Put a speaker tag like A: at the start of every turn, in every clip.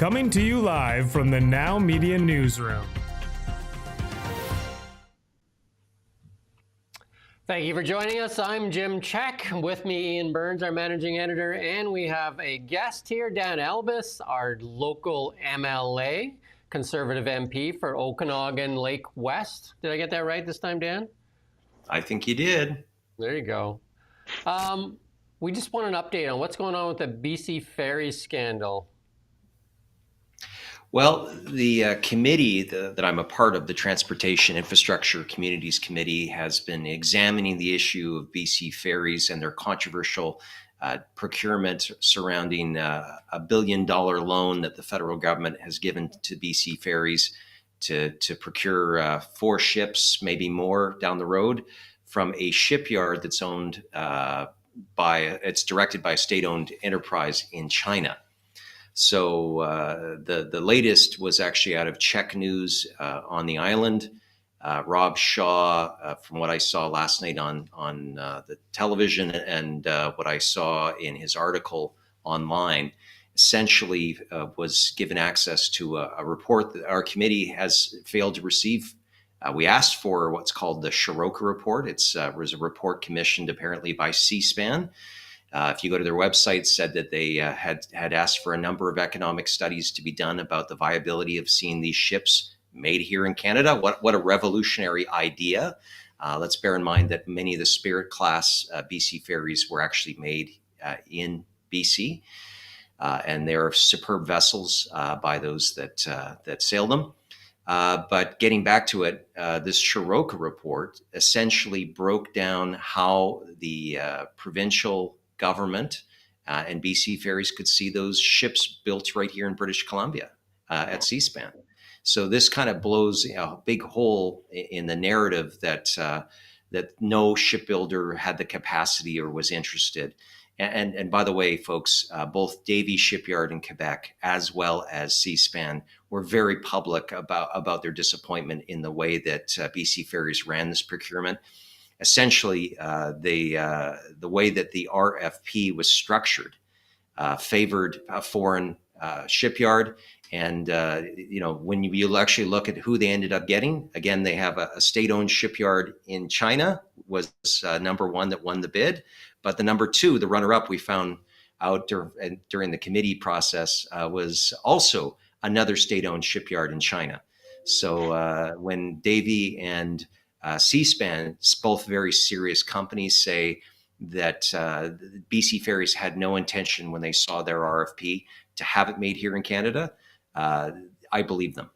A: Coming to you live from the Now Media Newsroom.
B: Thank you for joining us. I'm Jim Check. With me, Ian Burns, our managing editor, and we have a guest here, Dan Albus, our local MLA, Conservative MP for Okanagan Lake West. Did I get that right this time, Dan?
C: I think you did.
B: There you go. We just want an update on what's going on with the BC Ferries scandal.
C: Well, the committee that I'm a part of, the Transportation Infrastructure Communities Committee, has been examining the issue of BC Ferries and their controversial procurement surrounding a $1 billion loan that the federal government has given to BC Ferries to procure 4 ships, maybe more down the road, from a shipyard that's owned it's directed by a state-owned enterprise in China. So the latest was actually out of Czech News on the island. Rob Shaw, from what I saw last night on the television and what I saw in his article online, essentially was given access to a report that our committee has failed to receive. We asked for what's called the Shuroka report. It was a report commissioned apparently by C-SPAN. If you go to their website, said that they had asked for a number of economic studies to be done about the viability of seeing these ships made here in Canada. What a revolutionary idea. Let's bear in mind that many of the Spirit class BC ferries were actually made in BC, and they're superb vessels by those that sail them. But getting back to it, this Shuroka report essentially broke down how the provincial government and BC Ferries could see those ships built right here in British Columbia at C-SPAN. So this kind of blows a big hole in the narrative that no shipbuilder had the capacity or was interested. And by the way, folks, both Davie Shipyard in Quebec as well as C-SPAN were very public about their disappointment in the way that BC Ferries ran this procurement. Essentially, the way that the RFP was structured favored a foreign shipyard. And, when you actually look at who they ended up getting, again, they have a state-owned shipyard in China was number one that won the bid. But the number 2, the runner-up, we found out during the committee process was also another state-owned shipyard in China. So when Davie and C-SPAN, both very serious companies, say that BC Ferries had no intention when they saw their RFP to have it made here in Canada, I believe them.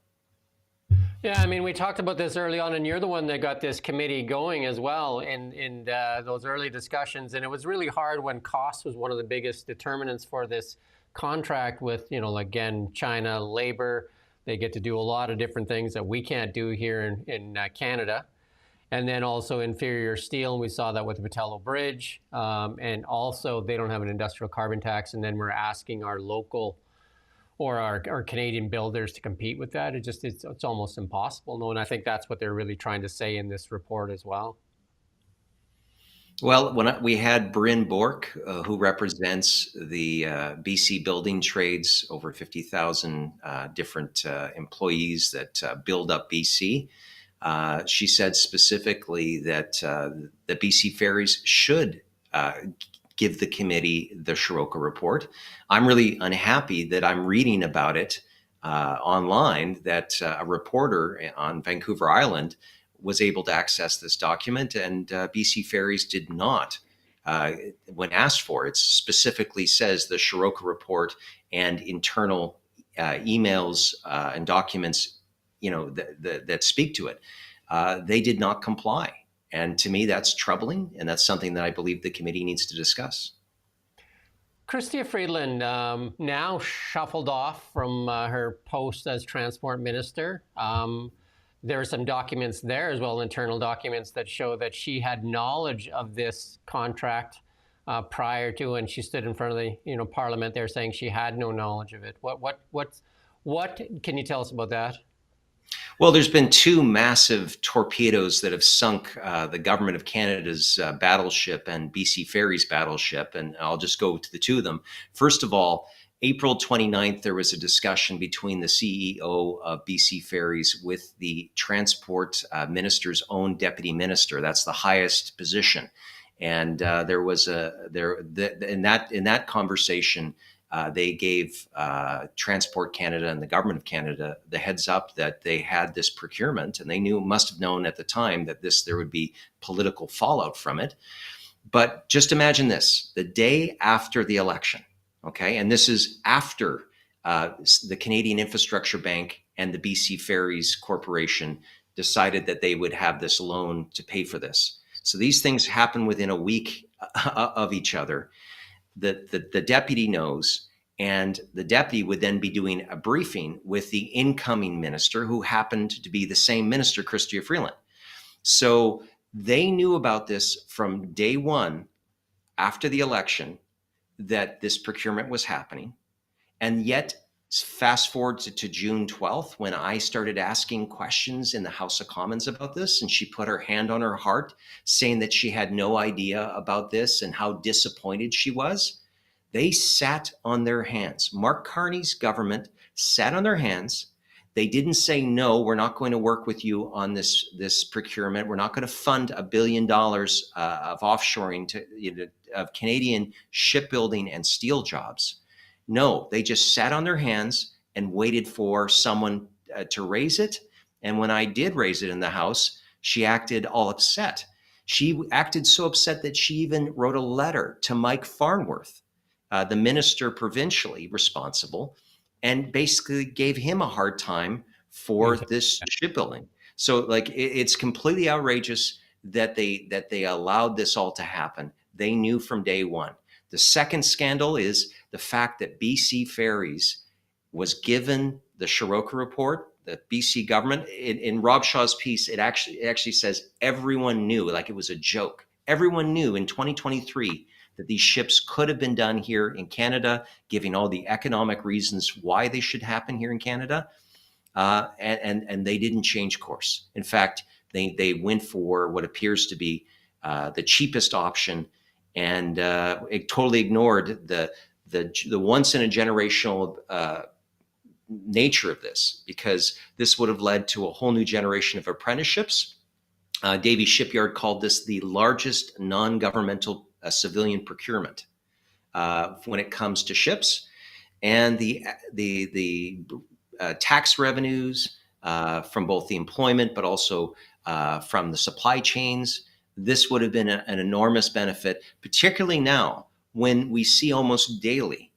B: Yeah, I mean, we talked about this early on, and you're the one that got this committee going as well in those early discussions. And it was really hard when cost was one of the biggest determinants for this contract with, again, China, labor. They get to do a lot of different things that we can't do here in Canada. And then also inferior steel, and we saw that with the Patello Bridge. And also they don't have an industrial carbon tax, and then we're asking our local or our Canadian builders to compete with that. It's almost impossible. No, and I think that's what they're really trying to say in this report as well.
C: Well, when we had Bryn Bork, who represents the BC building trades, over 50,000 different employees that build up BC, she said specifically that the BC Ferries should give the committee the Shuroka report. I'm really unhappy that I'm reading about it online, that a reporter on Vancouver Island was able to access this document, and BC Ferries did not. When asked for, it specifically says the Shuroka report and internal emails and documents, that speak to it. They did not comply. And to me, that's troubling, and that's something that I believe the committee needs to discuss.
B: Chrystia Freeland now shuffled off from her post as transport minister. There are some documents there as well, internal documents that show that she had knowledge of this contract prior to, and she stood in front of the Parliament there saying she had no knowledge of it. What can you tell us about that?
C: Well, there's been 2 massive torpedoes that have sunk the Government of Canada's battleship and BC Ferries battleship, and I'll just go to the 2 of them. First of all, April 29th, there was a discussion between the CEO of BC Ferries with the transport minister's own deputy minister. That's the highest position. And there was in that conversation, they gave Transport Canada and the government of Canada the heads up that they had this procurement, and they must have known at the time that there would be political fallout from it. But just imagine this: the day after the election, okay, and this is after the Canadian Infrastructure Bank and the BC Ferries Corporation decided that they would have this loan to pay for this. So these things happen within a week of each other. The deputy knows, and the deputy would then be doing a briefing with the incoming minister, who happened to be the same minister, Chrystia Freeland. So they knew about this from day one after the election, that this procurement was happening. And yet, fast forward to June 12th, when I started asking questions in the House of Commons about this, and she put her hand on her heart, saying that she had no idea about this and how disappointed she was. They sat on their hands. Mark Carney's government sat on their hands. They didn't say, no, we're not going to work with you on this procurement. We're not going to fund $1 billion of offshoring of Canadian shipbuilding and steel jobs. No, they just sat on their hands and waited for someone to raise it. And when I did raise it in the House, she acted all upset. She acted so upset that she even wrote a letter to Mike Farnworth, the minister provincially responsible, and basically gave him a hard time for this shipbuilding. So like, it's completely outrageous that they allowed this all to happen. They knew from day one. The second scandal is the fact that BC Ferries was given the Shuroka report. The BC government, in Rob Shaw's piece, it actually says everyone knew, like it was a joke. Everyone knew in 2023 that these ships could have been done here in Canada, giving all the economic reasons why they should happen here in Canada, and they didn't change course. In fact, they went for what appears to be the cheapest option, and it totally ignored the once in a generational nature of this, because this would have led to a whole new generation of apprenticeships. Davie Shipyard called this the largest non-governmental civilian procurement when it comes to ships, and the tax revenues from both the employment, but also from the supply chains. This would have been an enormous benefit, particularly now when we see almost daily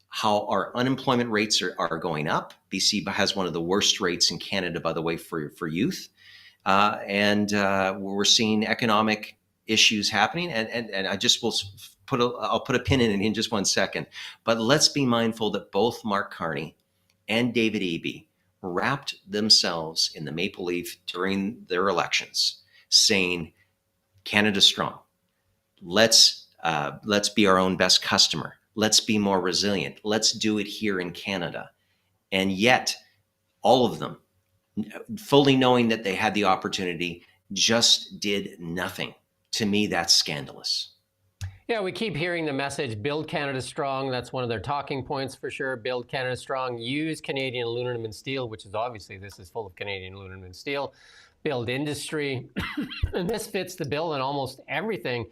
C: how our unemployment rates are going up. BC has one of the worst rates in Canada, by the way, for youth, and we're seeing economic issues happening, and I just will I'll put a pin in it in just 1 second. But let's be mindful that both Mark Carney and David Eby wrapped themselves in the maple leaf during their elections, saying, "Canada's strong. Let's be our own best customer. Let's be more resilient. Let's do it here in Canada." And yet, all of them, fully knowing that they had the opportunity, just did nothing. To me, that's scandalous.
B: Yeah, we keep hearing the message, build Canada strong. That's one of their talking points for sure. Build Canada strong. Use Canadian aluminum and steel, which is obviously, this is full of Canadian aluminum and steel. Build industry. And this fits the bill in almost everything.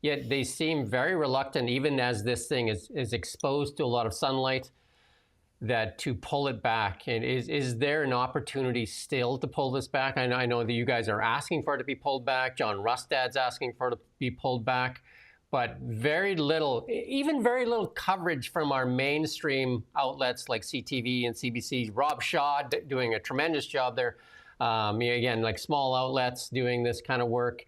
B: Yet they seem very reluctant, even as this thing is exposed to a lot of sunlight, that to pull it back. And is there an opportunity still to pull this back? I know that you guys are asking for it to be pulled back. John Rustad's asking for it to be pulled back, but very little coverage from our mainstream outlets like CTV and CBC. Rob Shaw doing a tremendous job there. Again, like small outlets doing this kind of work.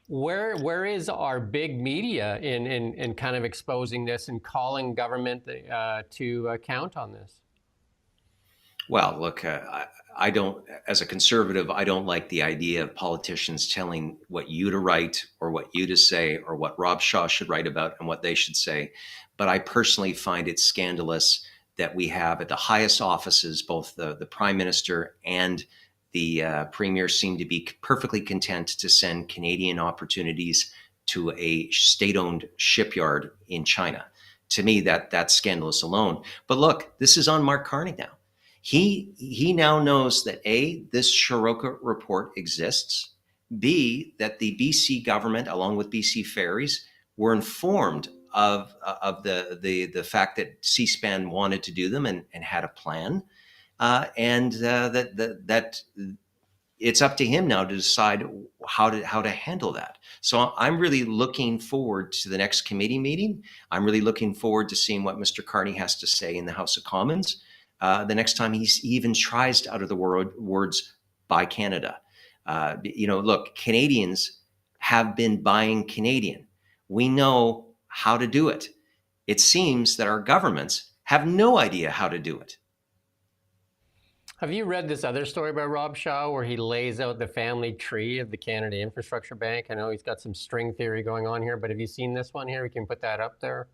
B: Where is our big media in kind of exposing this and calling government to account on this?
C: Well, look, I don't, as a conservative, I don't like the idea of politicians telling what you to write or what you to say or what Rob Shaw should write about and what they should say. But I personally find it scandalous that we have at the highest offices, both the Prime Minister and the Premier seem to be perfectly content to send Canadian opportunities to a state-owned shipyard in China. to me, that's scandalous alone. But look, this is on Mark Carney now. He now knows that A, this Shuroka report exists, B, that the BC government, along with BC Ferries, were informed of the fact that C-SPAN wanted to do them and had a plan, and that it's up to him now to decide how to handle that. So I'm really looking forward to the next committee meeting. I'm really looking forward to seeing what Mr. Carney has to say in the House of Commons the next time he even tries to utter the words "Buy Canada." Look, Canadians have been buying Canadian. We know how to do it. It seems that our governments have no idea how to do it.
B: Have you read this other story by Rob Shaw where he lays out the family tree of the Canada Infrastructure Bank? I know he's got some string theory going on here, but have you seen this one here? We can put that up there.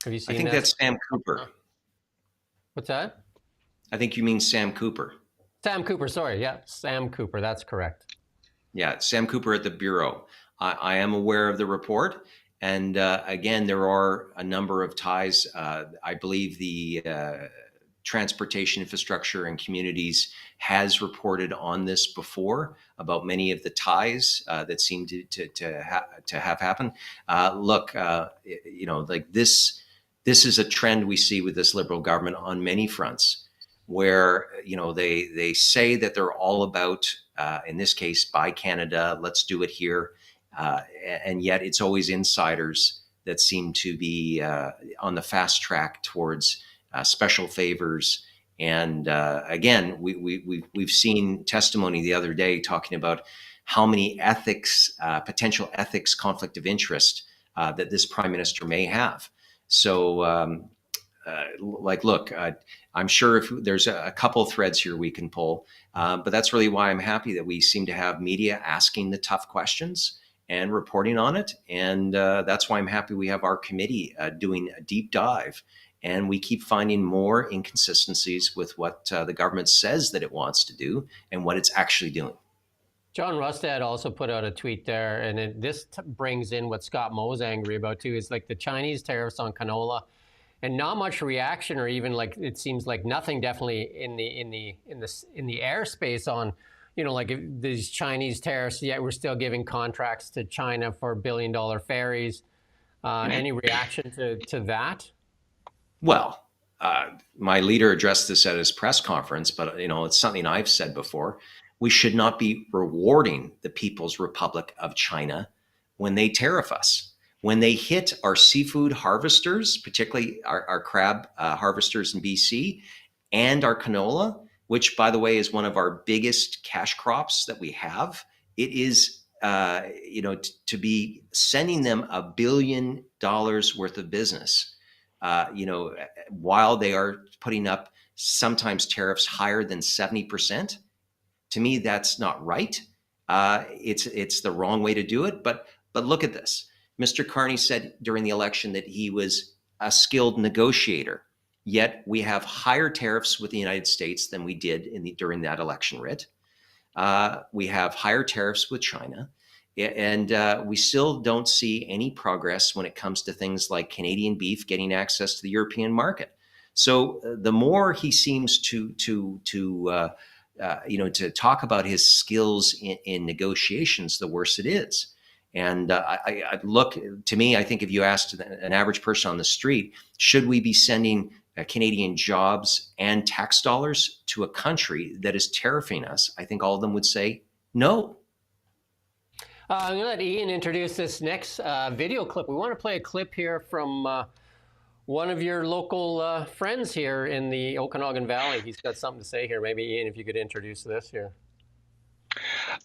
B: Have you seen that?
C: I think that's Sam Cooper.
B: What's that?
C: I think you mean Sam Cooper.
B: Sam Cooper, sorry. Yeah, Sam Cooper. That's correct.
C: Yeah, Sam Cooper at the Bureau. I am aware of the report. And again, there are a number of ties. I believe the Transportation Infrastructure and Communities has reported on this before about many of the ties that seem to have happened. Look, like this is a trend we see with this Liberal government on many fronts, where they say that they're all about, in this case, Buy Canada, let's do it here, and yet it's always insiders that seem to be on the fast track towards special favors. And again, we've seen testimony the other day talking about how many potential ethics conflict of interest that this prime minister may have. So, look, I'm sure if there's a couple of threads here we can pull, but that's really why I'm happy that we seem to have media asking the tough questions and reporting on it. And that's why I'm happy we have our committee doing a deep dive. And we keep finding more inconsistencies with what the government says that it wants to do and what it's actually doing.
B: John Rustad also put out a tweet there, and this brings in what Scott Moe's angry about too, is like the Chinese tariffs on canola, and not much reaction, or even like it seems like nothing, definitely in the airspace on, like these Chinese tariffs. Yet we're still giving contracts to China for billion-dollar ferries. Any reaction to that?
C: Well, my leader addressed this at his press conference, but it's something I've said before. We should not be rewarding the People's Republic of China when they tariff us. When they hit our seafood harvesters, particularly our crab harvesters in BC, and our canola, which, by the way, is one of our biggest cash crops that we have, it is, to be sending them $1 billion worth of business, while they are putting up sometimes tariffs higher than 70%. To me, that's not right. It's the wrong way to do it. But look at this. Mr. Carney said during the election that he was a skilled negotiator. Yet we have higher tariffs with the United States than we did during that election writ. We have higher tariffs with China. And we still don't see any progress when it comes to things like Canadian beef getting access to the European market. So the more he seems to talk about his skills in negotiations, the worse it is. And I think if you asked an average person on the street, should we be sending Canadian jobs and tax dollars to a country that is tariffing us, I think all of them would say no.
B: I'm going to let Ian introduce this next video clip. We want to play a clip here from one of your local friends here in the Okanagan Valley. He's got something to say here. Maybe, Ian, if you could introduce this here.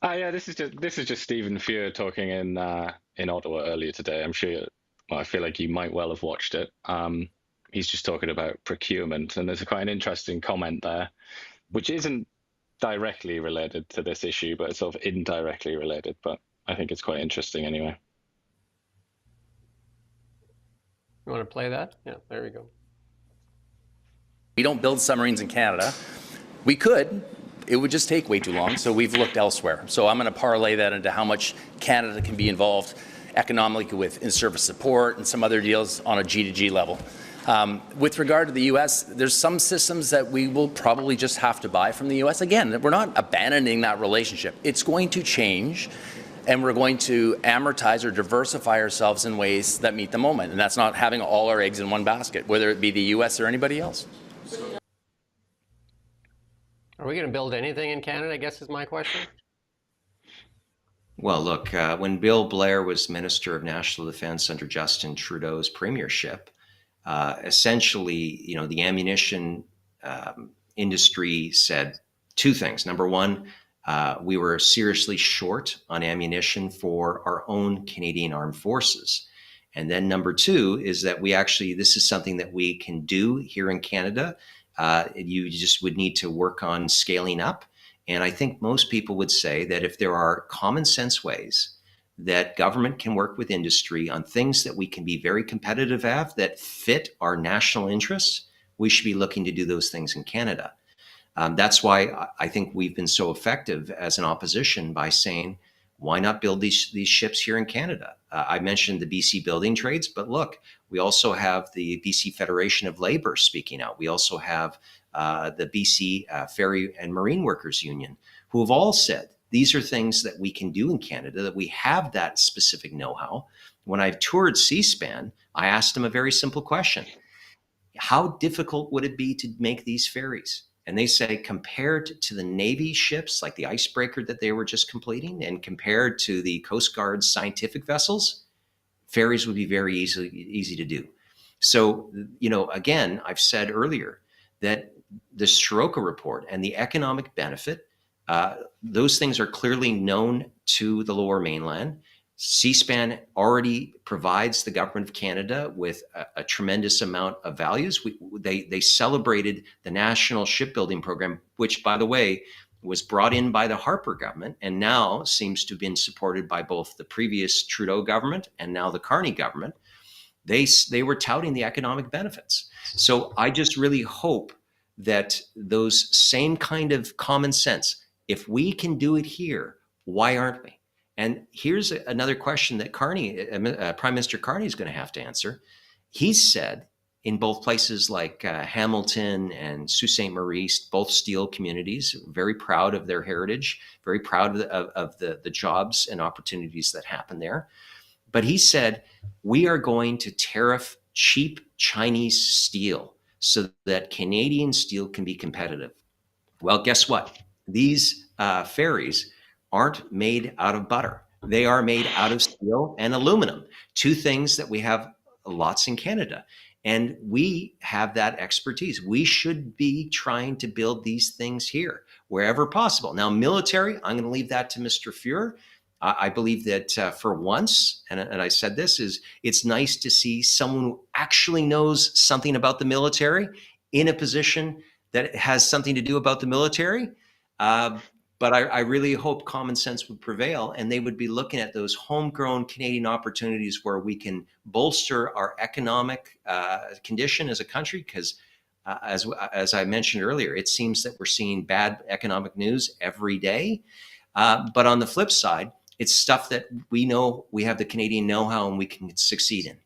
D: Yeah, this is just Stephen Fuhr talking in Ottawa earlier today. I'm sure. I feel like you might well have watched it. He's just talking about procurement, and there's quite an interesting comment there, which isn't directly related to this issue, but it's sort of indirectly related. But I think it's quite interesting anyway.
B: You want to play that? Yeah, there we go.
E: We don't build submarines in Canada. We could. It would just take way too long, so we've looked elsewhere. So I'm going to parlay that into how much Canada can be involved economically with in-service support and some other deals on a G2G level. With regard to the U.S., there's some systems that we will probably just have to buy from the U.S. Again, we're not abandoning that relationship. It's going to change, and we're going to amortize or diversify ourselves in ways that meet the moment. And that's not having all our eggs in one basket, whether it be the U.S. or anybody else.
B: Are we going to build anything in Canada, I guess is my question?
C: Well, look, when Bill Blair was Minister of National Defense under Justin Trudeau's premiership, essentially, the ammunition industry said two things. Number one, we were seriously short on ammunition for our own Canadian Armed Forces. And then number two is that this is something that we can do here in Canada. You just would need to work on scaling up. And I think most people would say that if there are common sense ways that government can work with industry on things that we can be very competitive at that fit our national interests, we should be looking to do those things in Canada. That's why I think we've been so effective as an opposition by saying, why not build these ships here in Canada? I mentioned the BC building trades, but look, we also have the BC Federation of Labor speaking out. We also have the BC Ferry and Marine Workers Union, who have all said these are things that we can do in Canada, that we have that specific know-how. When I toured C-SPAN, I asked them a very simple question. How difficult would it be to make these ferries? And they say, compared to the Navy ships, like the icebreaker that they were just completing, and compared to the Coast Guard's scientific vessels, ferries would be very easy to do. So, again, I've said earlier that the Shuroka report and the economic benefit, those things are clearly known to the Lower Mainland. C-SPAN already provides the government of Canada with a tremendous amount of values. They celebrated the National Shipbuilding Program, which, by the way, was brought in by the Harper government and now seems to have been supported by both the previous Trudeau government and now the Carney government. They were touting the economic benefits. So I just really hope that those same kind of common sense, if we can do it here, why aren't we? And here's another question that Prime Minister Carney is going to have to answer. He's said in both places like Hamilton and Sault Ste. Marie, both steel communities, very proud of their heritage, very proud of the jobs and opportunities that happen there. But he said, we are going to tariff cheap Chinese steel so that Canadian steel can be competitive. Well, guess what? These ferries aren't made out of butter. They are made out of steel and aluminum, two things that we have lots in Canada. And we have that expertise. We should be trying to build these things here wherever possible. Now, military, I'm going to leave that to Mr. Fuhr. I believe that for once, and I said this, it's nice to see someone who actually knows something about the military in a position that has something to do about the military. But I really hope common sense would prevail and they would be looking at those homegrown Canadian opportunities where we can bolster our economic condition as a country. Because as I mentioned earlier, it seems that we're seeing bad economic news every day. But on the flip side, it's stuff that we know we have the Canadian know-how and we can succeed in.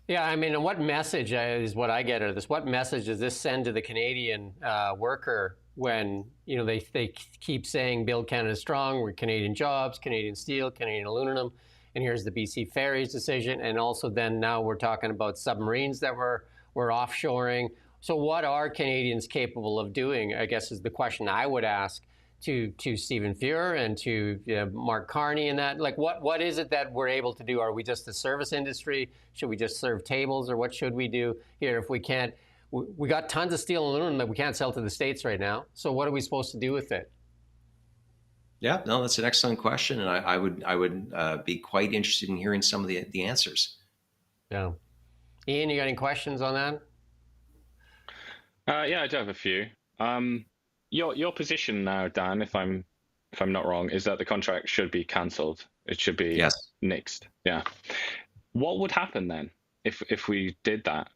B: Yeah, I mean, what message is what I get out of this? What message does this send to the Canadian worker when they keep saying "Build Canada Strong"? We're Canadian jobs, Canadian steel, Canadian aluminum, and here's the BC Ferries decision, and also then now we're talking about submarines that we're offshoring. So what are Canadians capable of doing? I guess is the question I would ask to Stephen Fuhr and to Mark Carney and that. Like, what is it that we're able to do? Are we just a service industry? Should we just serve tables, or what should we do here if we can't? We got tons of steel and aluminum that we can't sell to the States right now. So what are we supposed to do with it?
C: Yeah, no, that's an excellent question, and I would be quite interested in hearing some of the answers.
B: Yeah, Ian, you got any questions on that?
D: Yeah, I do have a few. Your position now, Dan, if I'm not wrong, is that the contract should be cancelled. It should be nixed. Yeah. What would happen then if we did that?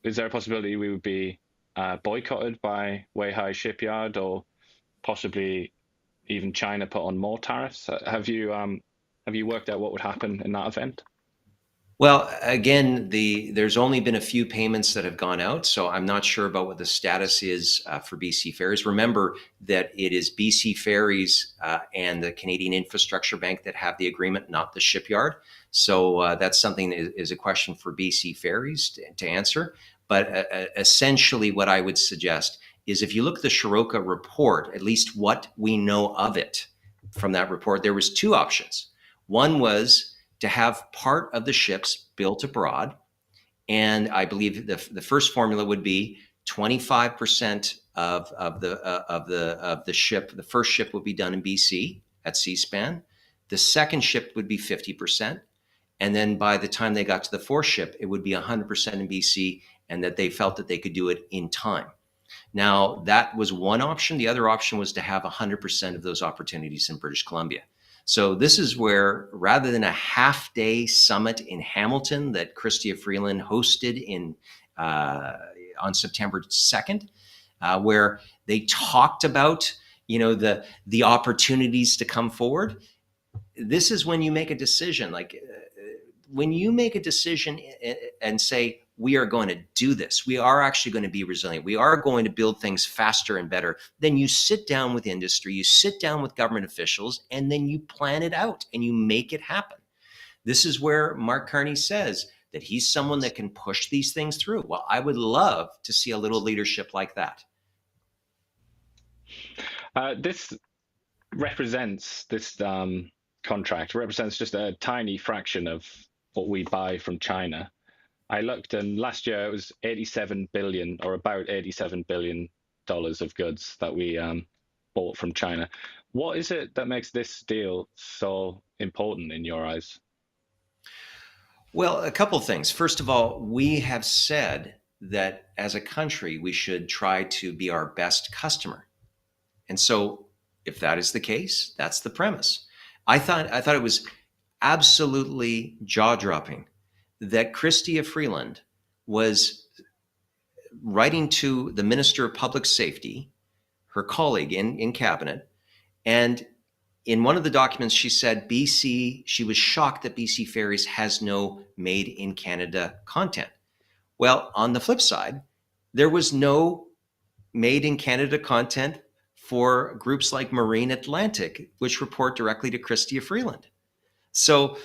D: Is there a possibility we would be boycotted by Weihai Shipyard, or possibly even China put on more tariffs? Have you Have you worked out what would happen in that event?
C: Well, again, there's only been a few payments that have gone out, so I'm not sure about what the status is for BC Ferries. Remember that it is BC Ferries and the Canadian Infrastructure Bank that have the agreement, not the shipyard. So that's something that is a question for BC Ferries to answer. But essentially, what I would suggest is if you look at the Shuroka report, at least what we know of it from that report, there was two options. One was to have part of the ships built abroad. And I believe the first formula would be 25% of the ship. The first ship would be done in BC at Seaspan. The second ship would be 50%. And then by the time they got to the fourth ship, it would be 100% in BC, and that they felt that they could do it in time. Now, that was one option. The other option was to have 100% of those opportunities in British Columbia. So this is where, rather than a half-day summit in Hamilton that Chrystia Freeland hosted on September 2nd, where they talked about, the opportunities to come forward, this is when you make a decision. When you make a decision and say, we are going to do this, we are actually going to be resilient, we are going to build things faster and better, then you sit down with industry, you sit down with government officials, and then you plan it out and you make it happen. This is where Mark Carney says that he's someone that can push these things through. Well, I would love to see a little leadership like that.
D: This contract represents just a tiny fraction of what we buy from China. I looked, and last year it was 87 billion, or about 87 billion dollars of goods that we bought from China. What is it that makes this deal so important in your eyes?
C: Well, a couple of things. First of all, we have said that as a country, we should try to be our best customer. And so if that is the case, that's the premise. I thought it was absolutely jaw-dropping that Chrystia Freeland was writing to the Minister of Public Safety, her colleague in cabinet, and in one of the documents she said she was shocked that BC Ferries has no made in Canada content. Well, on the flip side, there was no made in Canada content for groups like Marine Atlantic, which report directly to Chrystia Freeland. So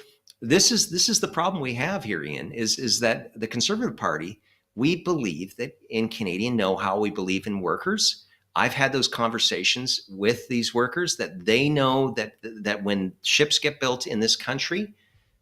C: this is the problem we have here, Ian, is that the Conservative Party, we believe that in Canadian know-how, we believe in workers. I've had those conversations with these workers that they know that when ships get built in this country,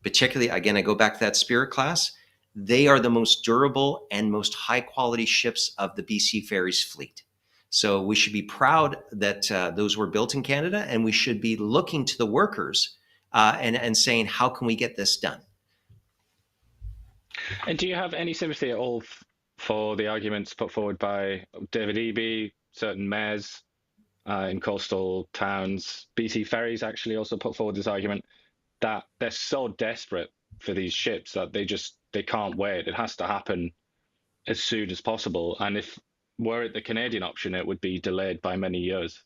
C: particularly, again, I go back to that Spirit class, they are the most durable and most high quality ships of the BC Ferries fleet. So we should be proud that those were built in Canada, and we should be looking to the workers and saying, how can we get this done?
D: And do you have any sympathy at all for the arguments put forward by David Eby, certain mayors in coastal towns? BC Ferries actually also put forward this argument that they're so desperate for these ships that they can't wait. It has to happen as soon as possible. And if were it the Canadian option, it would be delayed by many years.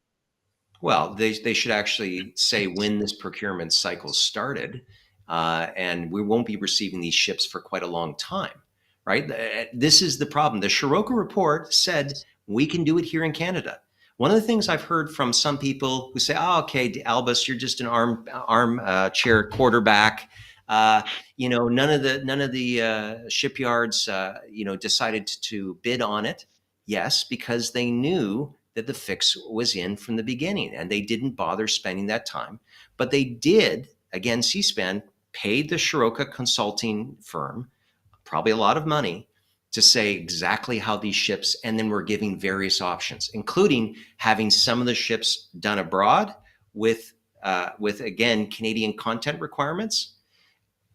C: Well, they should actually say when this procurement cycle started, and we won't be receiving these ships for quite a long time, right? This is the problem. The Shuroka report said we can do it here in Canada. One of the things I've heard from some people who say, "Oh, okay, Albus, you're just an armchair quarterback. None of the shipyards, decided to bid on it." Yes, because they knew that the fix was in from the beginning, and they didn't bother spending that time. But they did, again, Seaspan paid the Shuroka consulting firm probably a lot of money to say exactly how these ships, and then we're giving various options, including having some of the ships done abroad with again, Canadian content requirements.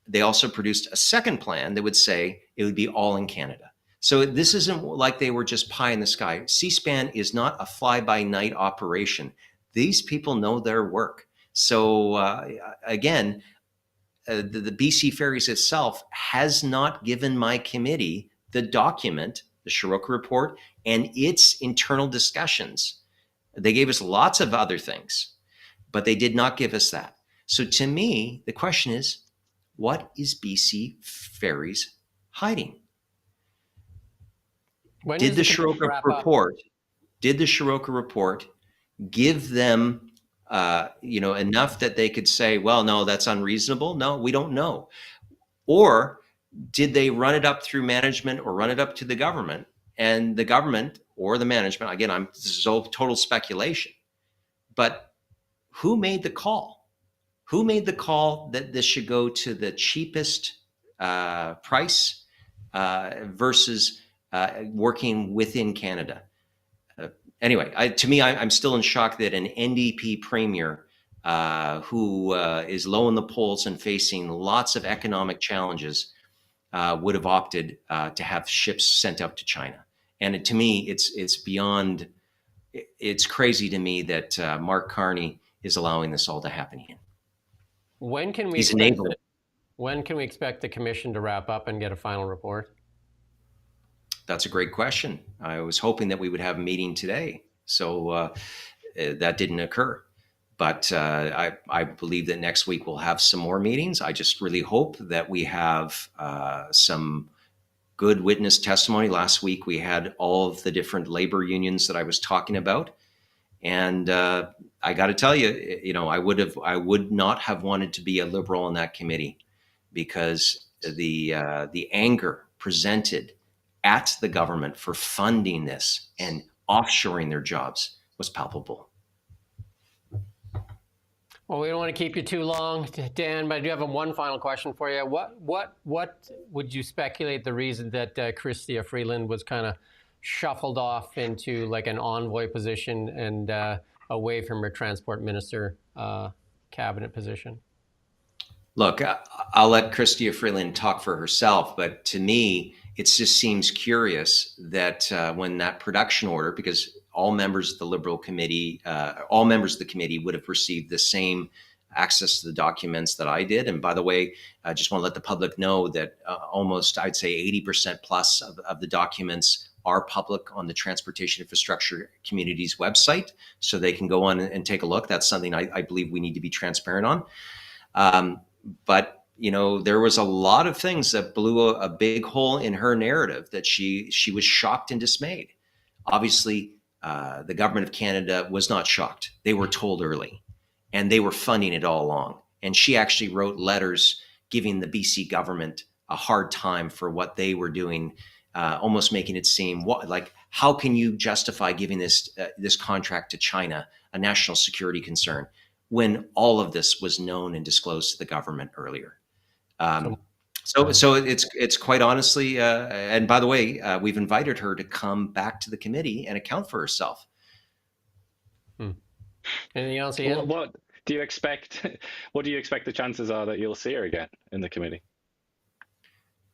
C: They also produced a second plan that would say it would be all in Canada. So this isn't like they were just pie in the sky. Seaspan is not a fly-by-night operation. These people know their work. So again, the BC Ferries itself has not given my committee the document, the Shuroka report, and its internal discussions. They gave us lots of other things, but they did not give us that. So to me, the question is, what is BC Ferries hiding?
B: When
C: Did
B: does
C: the
B: the commission
C: Shuroka
B: wrap up?
C: report give them enough that they could say, well, no, that's unreasonable? No, we don't know. Or did they run it up through management or run it up to the government, and the government or the management, again, this is all total speculation, but who made the call? Who made the call that this should go to the cheapest price versus working within Canada? Anyway, to me, I'm still in shock that an NDP premier who is low in the polls and facing lots of economic challenges would have opted to have ships sent out to China. And to me, it's beyond. It's crazy to me that Mark Carney is allowing this all to happen again.
B: When can we
C: He's
B: expect
C: enabling.
B: when can we expect the commission to wrap up and get a final report?
C: That's a great question. I was hoping that we would have a meeting today, so that didn't occur. But I believe that next week we'll have some more meetings. I just really hope that we have some good witness testimony. Last week we had all of the different labor unions that I was talking about, and I got to tell you, I would not have wanted to be a Liberal in that committee, because the anger presented at the government for funding this and offshoring their jobs was palpable.
B: Well, we don't want to keep you too long, Dan, but I do have one final question for you. What would you speculate the reason that Chrystia Freeland was kind of shuffled off into like an envoy position and away from her transport minister cabinet position?
C: Look, I'll let Chrystia Freeland talk for herself, but to me, it just seems curious that when that production order, because all members of the Liberal committee, all members of the committee would have received the same access to the documents that I did. And by the way, I just want to let the public know that almost, I'd say 80% plus of the documents are public on the Transportation Infrastructure Community's website, so they can go on and take a look. That's something I believe we need to be transparent on. But there was a lot of things that blew a big hole in her narrative, that she was shocked and dismayed. Obviously, the government of Canada was not shocked. They were told early, and they were funding it all along. And she actually wrote letters giving the BC government a hard time for what they were doing, almost making it seem like, how can you justify giving this contract to China, a national security concern, when all of this was known and disclosed to the government earlier. So it's quite honestly, and by the way, we've invited her to come back to the committee and account for herself.
B: Anything else, Ian?
D: What do you expect? What do you expect the chances are that you'll see her again in the committee?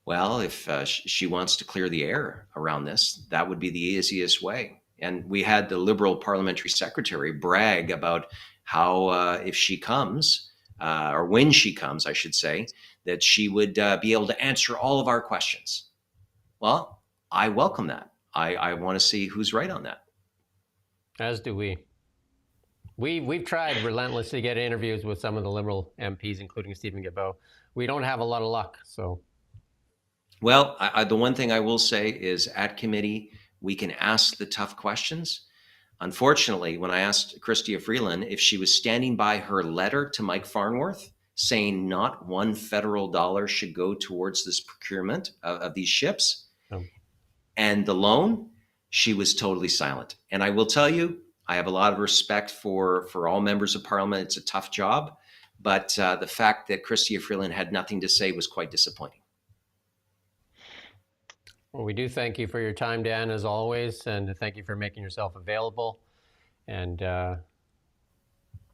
C: Well, if she wants to clear the air around this, that would be the easiest way. And we had the Liberal parliamentary secretary brag about how if she comes, or when she comes, I should say, that she would be able to answer all of our questions. Well, I welcome that. I want to see who's right on that.
B: As do we. We've tried relentlessly to get interviews with some of the Liberal MPs, including Stephen Guilbeault. We don't have a lot of luck. So,
C: well, the one thing I will say is at committee, we can ask the tough questions. Unfortunately, when I asked Chrystia Freeland if she was standing by her letter to Mike Farnworth saying not one federal dollar should go towards this procurement of these ships and the loan, she was totally silent. And I will tell you, I have a lot of respect for all members of parliament. It's a tough job. But the fact that Chrystia Freeland had nothing to say was quite disappointing.
B: Well, we do thank you for your time, Dan, as always, and thank you for making yourself available. And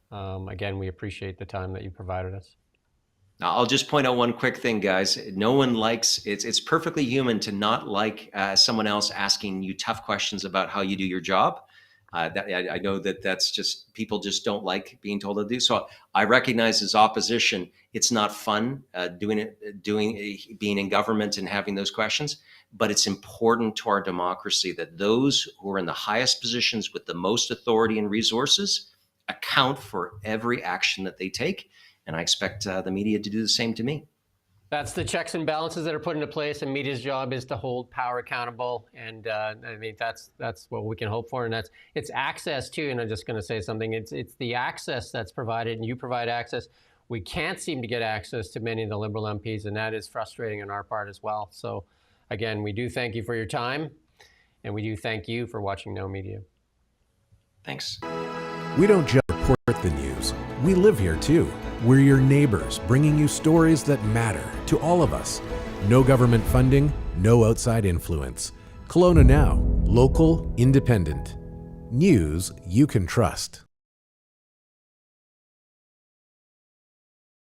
B: again, we appreciate the time that you provided us.
C: Now, I'll just point out one quick thing, guys. No one likes, it's perfectly human to not like someone else asking you tough questions about how you do your job. I know that's just, people just don't like being told to do. So I recognize as opposition, it's not fun being in government and having those questions, but it's important to our democracy that those who are in the highest positions with the most authority and resources account for every action that they take. and I expect the media to do the same to me.
B: That's the checks and balances that are put into place, and media's job is to hold power accountable. And I mean, that's what we can hope for. And it's access too. And I'm just going to say something. It's the access that's provided, and you provide access. We can't seem to get access to many of the Liberal MPs, and that is frustrating on our part as well. So, again, we do thank you for your time, and we do thank you for watching Now Media.
C: Thanks.
F: We don't just report the news. We live here too. We're your neighbors, bringing you stories that matter to all of us. No government funding, no outside influence. Kelowna Now, local, independent. News you can trust.